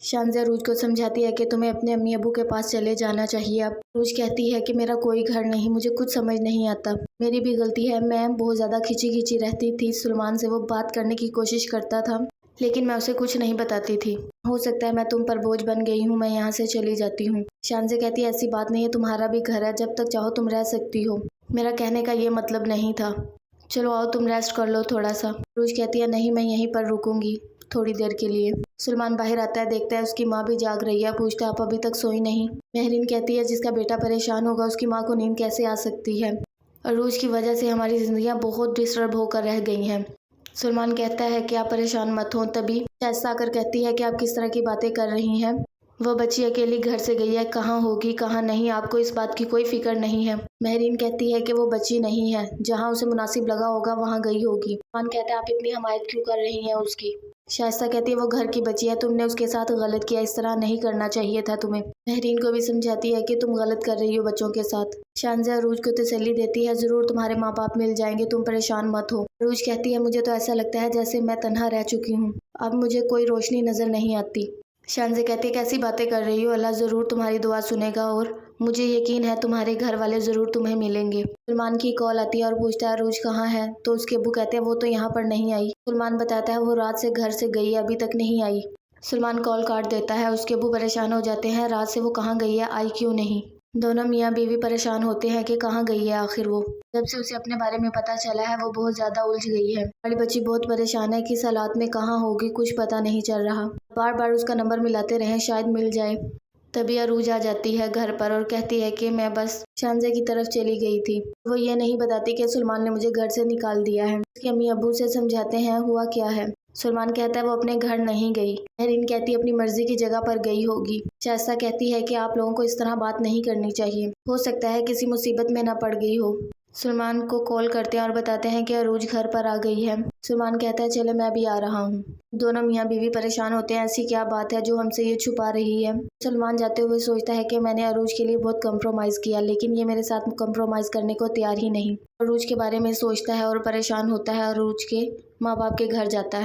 शानزा अरूज को समझाती है कि तुम्हें अपने अम्मी अबू के पास चले जाना चाहिए। अब अरूज कहती है कि मेरा कोई घर नहीं, मुझे कुछ समझ नहीं आता, मेरी भी गलती है, मैं बहुत ज़्यादा खिंची रहती थी सलमान से। वो बात करने की कोशिश करता था लेकिन मैं उसे कुछ नहीं बताती थी। हो सकता है मैं तुम पर बोझ बन गई हूँ, मैं यहाँ से चली जाती हूँ। शानज़ा कहती है ऐसी बात नहीं है, तुम्हारा भी घर है, जब तक चाहो तुम रह सकती हो। मेरा कहने का ये मतलब नहीं था। चलो आओ तुम रेस्ट कर लो थोड़ा सा। अरूज कहती है नहीं, मैं यहीं पर रुकूंगी थोड़ी देर के लिए। सलमान बाहर आता है, देखता है उसकी माँ भी जाग रही है, पूछता है आप अभी तक सोई नहीं। महरीन कहती है जिसका बेटा परेशान होगा उसकी माँ को नींद कैसे आ सकती है। अरूज की वजह से हमारी जिंदगियाँ बहुत डिस्टर्ब होकर रह गई हैं। सलमान कहता है कि आप परेशान मत हो। तभी शाइस्ता आकर कहती है कि आप किस तरह की बातें कर रही हैं, वो बच्ची अकेली घर से गई है, कहाँ होगी कहाँ नहीं, आपको इस बात की कोई फिक्र नहीं है। महरीन कहती है कि वो बच्ची नहीं है, जहाँ उसे मुनासिब लगा होगा वहाँ गई होगी। सलमान कहता है आप इतनी हमायत क्यों कर रही हैं उसकी। शाइस्ता कहती है वो घर की बच्ची है, तुमने उसके साथ गलत किया, इस तरह नहीं करना चाहिए था तुम्हें। महरीन को भी समझाती है कि तुम गलत कर रही हो बच्चों के साथ। शानज़ा अरूज को तसल्ली देती है जरूर तुम्हारे माँ बाप मिल जाएंगे, तुम परेशान मत हो। अरूज कहती है मुझे तो ऐसा लगता है जैसे मैं तन्हा रह चुकी हूँ, अब मुझे कोई रोशनी नजर नहीं आती। शानज़ा कहती है कैसी बातें कर रही हो, अल्लाह ज़रूर तुम्हारी दुआ सुनेगा और मुझे यकीन है तुम्हारे घर वाले ज़रूर तुम्हें मिलेंगे। सलमान की कॉल आती है और पूछता है अरूज कहाँ है, तो उसके अब्बू कहते हैं वो तो यहाँ पर नहीं आई। सलमान बताता है वो रात से घर से गई है, अभी तक नहीं आई। सलमान कॉल काट देता है, उसके अब्बू परेशान हो जाते हैं, रात से वो कहाँ गई है, आई क्यों नहीं। दोनों मियाँ बीवी परेशान होते हैं कि कहाँ गई है आखिर वो। जब से उसे अपने बारे में पता चला है वो बहुत ज़्यादा उलझ गई है। बड़ी बच्ची बहुत परेशान है कि इस हालात में कहाँ होगी, कुछ पता नहीं चल रहा। बार बार उसका नंबर मिलाते रहे, शायद मिल जाए। तभी अरूज आ जाती है घर पर और कहती है कि मैं बस शानज़ा की तरफ चली गई थी। वो ये नहीं बताती कि सलमान ने मुझे घर से निकाल दिया है। उसके अम्मी अब्बू से समझाते हैं हुआ क्या है। सलमान कहता है वो अपने घर नहीं गई। महरीन कहती है अपनी मर्जी की जगह पर गई होगी। शाइस्ता कहती है कि आप लोगों को इस तरह बात नहीं करनी चाहिए, हो सकता है किसी मुसीबत में ना पड़ गई हो। सलमान को कॉल करते हैं और बताते हैं कि अरूज घर पर आ गई है। सलमान कहता है चले मैं भी आ रहा हूँ। दोनों मियाँ बीवी परेशान होते हैं, ऐसी क्या बात है जो हमसे ये छुपा रही है। सलमान जाते हुए सोचता है कि मैंने अरूज के लिए बहुत कंप्रोमाइज़ किया, लेकिन ये मेरे साथ कंप्रोमाइज़ करने को तैयार ही नहीं। अरूज के बारे में सोचता है और परेशान होता है, अरूज के माँ बाप के घर जाता है।